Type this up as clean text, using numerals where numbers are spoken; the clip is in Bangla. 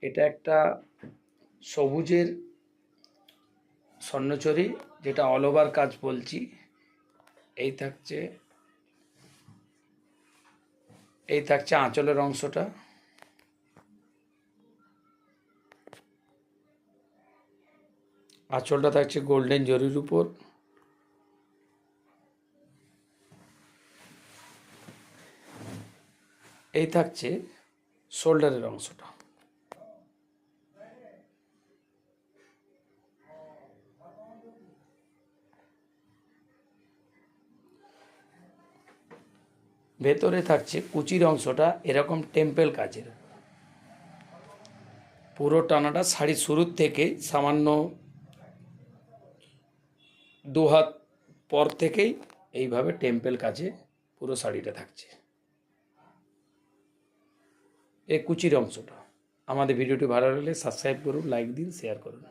এটা একটা সবুজের স্বর্ণচরী, যেটা অল ওভার কাজ বলছি। এই থাকছে আঁচলের অংশটা। আঁচলটা থাকছে গোল্ডেন জরির উপর। এই থাকছে শোল্ডারের অংশটা। ভেতরে থাকছে কুচির অংশটা এরকম টেম্পেল কাজের। পুরো টানাটা শাড়ির শুরুর থেকে সামান্য 2 হাত পর থেকেই এইভাবে টেম্পেল কাজে পুরো শাড়িটা থাকছে। এই কুচির অংশটা। আমাদের ভিডিওটি ভালো লাগলে সাবস্ক্রাইব করুন, লাইক দিন, শেয়ার করুন।